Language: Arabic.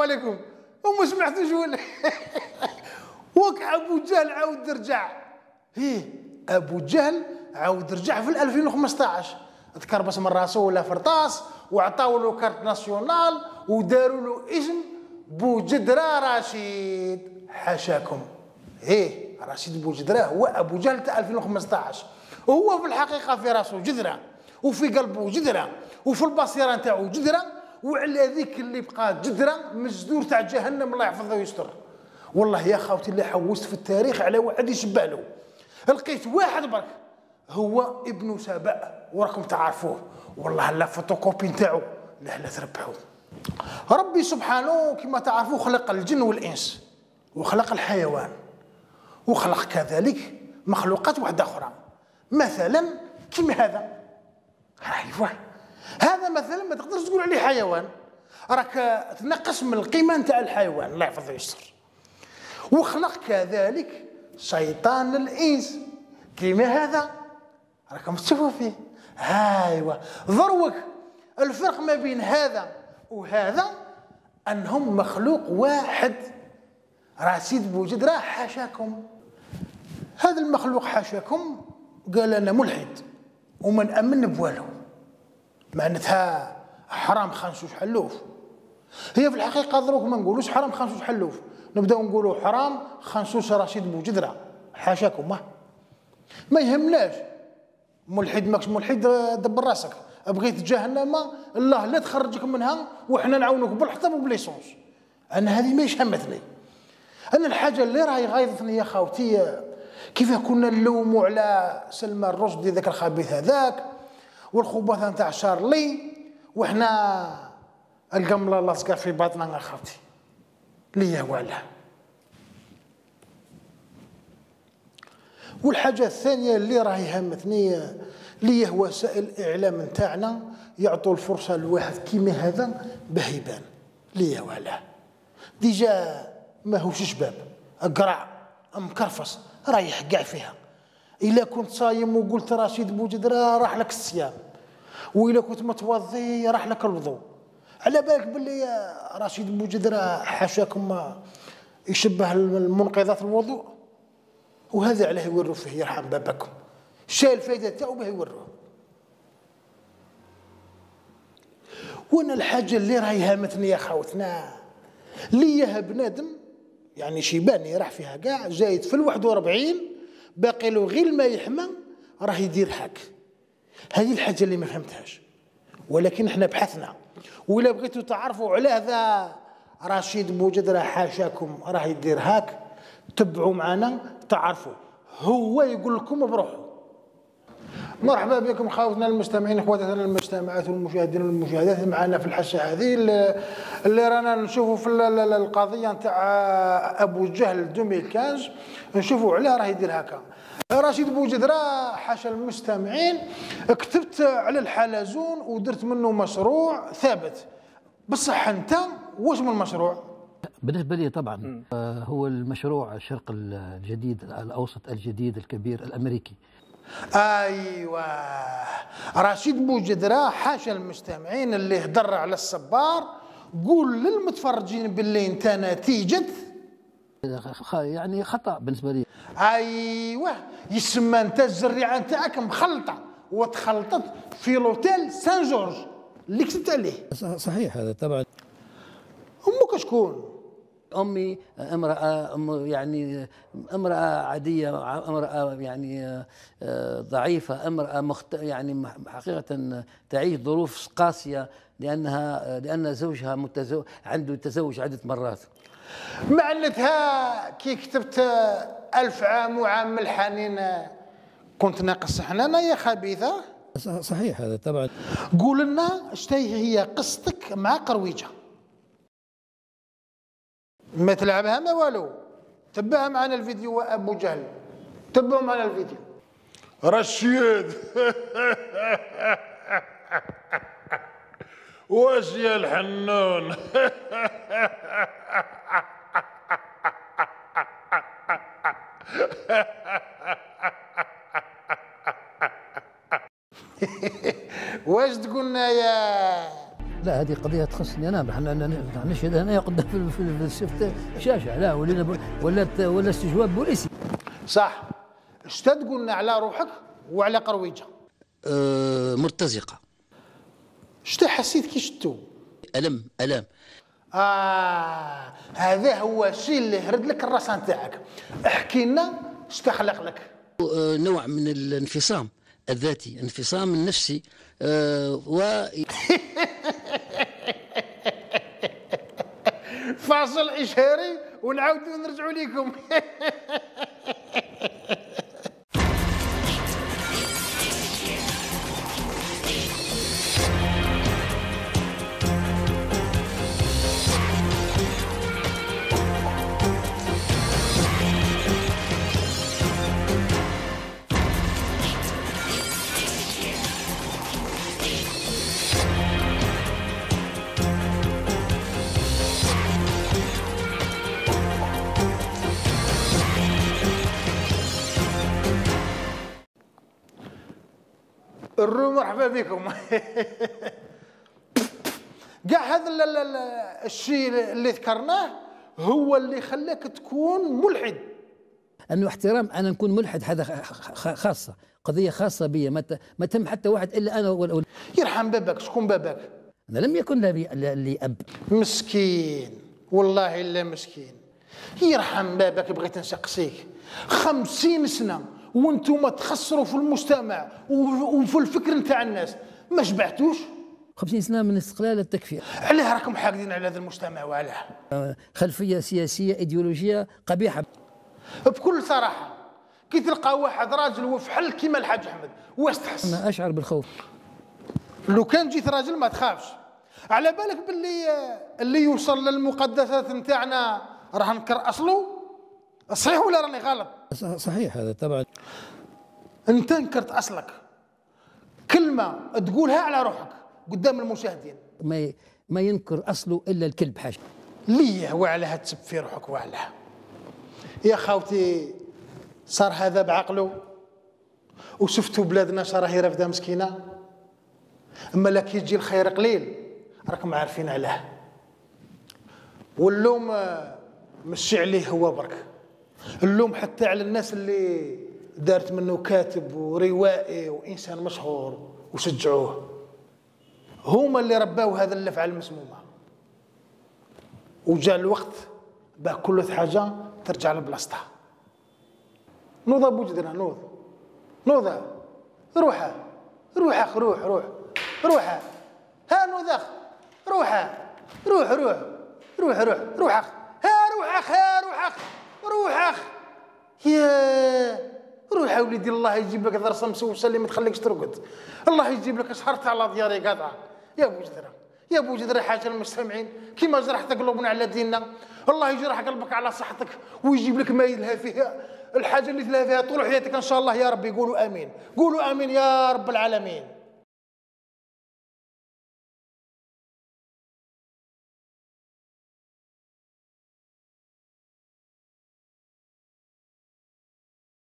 عليكم. وما سمعتوش ولا وك ابو جهل عاود رجع. ابو جهل عاود رجع في 2015 تكربس من راسه ولا فرطاس وعطاو له كارت ناسيونال وداروا له اسم بوجدرا رشيد. حاشاكم. رشيد بوجدرا هو ابو جهل تاع 2015 وهو في الحقيقه في راسه جدرا وفي قلبه جدرا وفي البصيره نتاعو جدرا وعلى ذيك اللي بقى جدرا مسدور تاع جهنم الله يحفظه ويستر. والله يا خاوتي اللي حوست في التاريخ على واحد يشبه له لقيت واحد برك هو ابن سبأ وراكم تعرفوه. والله لا فوتوكوبي نتاعو لا تربحوا. ربي سبحانه كما تعرفوا خلق الجن والانس وخلق الحيوان وخلق كذلك مخلوقات واحده اخرى مثلا كيما هذا. ايوا هذا مثلا ما تقدرش تقول عليه حيوان راك تنقص من القيمه نتاع الحيوان الله يحفظه ويستر. وخلق كذلك شيطان الانس كيما هذا راكم تشوفوا فيه. ايوا ذروك الفرق ما بين هذا وهذا انهم مخلوق واحد. رشيد بوجدرا حاشاكم هذا المخلوق حاشاكم قال انا ملحد وما نامن بوالو معناتها حرام خنسوس حلوف. هي في الحقيقه دروك ما نقولوش حرام خنسوس حلوف نبداو نقولوا حرام خنسوس رشيد بوجدرا حاشاكم. ما يهمناش ملحد ماكش ملحد دبر راسك بغيت جهنم الله لا تخرجك منها وحنا نعاونوك بالحطب وبليسونس. انا هذه ما يشمتني. انا الحاجه اللي راهي غايظتني يا خاوتي كيف كنا نلوموا على سلمان الرشدي ذاك الخبيث هذاك والخبثه نتاع شارلي وحنا القمله لاصقه في باطننا يا خاوتي ليا ولا. والحاجه الثانيه اللي راهي هامتني ليه وسائل الاعلام نتاعنا يعطوا الفرصه لواحد كيما هذا باه يبان ليا ولا. ديجا ماهوش شباب قرع مكرفص رايح كاع فيها. الا كنت صايم وقلت رشيد بوجدرا راح لك الصيام والا كنت متوضي راح لك الوضوء. على بالك باللي رشيد بوجدرا حاشاكم يشبه المنقذات الوضوء وهذا علاه يوروا فيه يرحم بابكم. شاي الفايده تاعو باه يوروه. وانا الحاجه اللي راهي هامتني يا خاوتنا ليها بنادم يعني شيباني راح فيها كاع زايد في 41 باقي له غير ما يحمى راه يدير هاك. هذه الحاجه اللي ما فهمتهاش ولكن احنا بحثنا ولا بغيتوا تعرفوا على هذا رشيد بوجدرا حاشاكم راه يدير هاك تبعوا معنا تعرفوا هو يقول لكم بروحه. مرحبا بكم خاوتنا المستمعين اخواتنا المجتمعات والمشاهدين والمشاهدات معنا في الحصه هذه اللي رانا نشوفوا في القضيه نتاع ابو جهل 2015 نشوفوا علاه راه يدير هكا. رشيد بوجدرا حاشا المستمعين كتبت على الحلزون ودرت منه مشروع ثابت بصح انت واش من المشروع؟ بالنسبة لي طبعا هو المشروع الشرق الجديد الأوسط الجديد الكبير الأمريكي. ايوه رشيد بوجدرا حاشا المستمعين اللي هدر على الصبار قول للمتفرجين باللي انت نتيجه يعني خطأ بالنسبة لي. ايوه يسمى انت الزريعه نتاعك مخلطه وتخلطت في لوتيل سان جورج اللي كتبت عليه. صحيح هذا طبعا. امك شكون؟ أمي امرأة يعني امرأة عادية امرأة يعني ضعيفة امرأة يعني حقيقة تعيش ظروف قاسية لأن زوجها عنده تزوج عدة مرات. معناتها كي كتبت 1000 عام وعام الحنين كنت ناقص حنانة يا خبيثة. صحيح هذا طبعا. قول لنا شتي هي قصتك مع قرويجة ما تلعبها ما والو. تبعها معنا الفيديو ابو جهل تبعوا معنا الفيديو. رشيد واش يا الحنون واش تقولنا لا هذه قضية تخصني أنا، نشهد أنا قدام في الشاشة، لا ولا استجواب بوليسي. صح. اش تقولنا على روحك وعلى قرويجة؟ مرتزقة. اش حسيت كي شتو؟ ألم. هذا هو الشيء اللي هرد لك الراس نتاعك. احكي لنا اش تخلق لك؟ نوع من الانفصام الذاتي، انفصام النفسي فاصل إشهاري ونعاودوا نرجعوا لكم. مرحبا بكم. كاع هذا الشيء اللي ذكرناه هو اللي خلاك تكون ملحد. انه احترام انا نكون ملحد هذا خاصه، قضيه خاصه بي، ما تم حتى واحد الا انا. يرحم بابك. شكون بابك؟ انا لم يكن لي اب. مسكين والله الا مسكين. يرحم بابك. بغيت نسقسيك 50 سنه وانتم تخسروا في المجتمع وفي الفكر نتاع الناس، ما شبعتوش؟ 50 سنه من استقلال التكفير. علاه راكم حاقدين على هذا المجتمع وعلاه؟ خلفيه سياسيه ايديولوجيه قبيحه. بكل صراحه كي تلقى واحد راجل وفحل كيما الحاج احمد واش تحس؟ انا اشعر بالخوف. لو كان جيت راجل ما تخافش. على بالك باللي اللي يوصل للمقدسات نتاعنا راه نكر اصله؟ صحيح ولا راني غلط؟ صحيح هذا طبعا. انت نكرت اصلك، كلمه تقولها على روحك قدام المشاهدين. ما ينكر اصله الا الكلب حاجه. ليه وعلاه تسب في روحك وعلاه؟ يا خاوتي صار هذا بعقله، وشفتوا بلادنا راهي رافده مسكينه. اما لا كي يجي الخير قليل راكم عارفين علاه. واللوم مشي عليه هو برك، اللوم حتى على الناس اللي دارت منه كاتب وروائي وانسان مشهور وشجعوه، هما اللي رباو هذا اللفعه المسمومه. وجاء الوقت باه كل حاجه ترجع لبلاصتها. نوض بوجدنا، نوض روح اخ، روح ها نوض اخ، روح اخ، روح اخ يا روح وليدي. الله يجيب لك ضرسه مسوسه اللي ما تخليكش ترقد، الله يجيب لك شهرت على دياري قاطعه. يا بوجدرا حاجه المستمعين كيما جرحت قلوبنا على ديننا، الله يجرح قلبك على صحتك ويجيب لك ما يلهى فيها الحاجه اللي تلهى فيها طول حياتك ان شاء الله يا رب. قولوا امين، قولوا امين يا رب العالمين.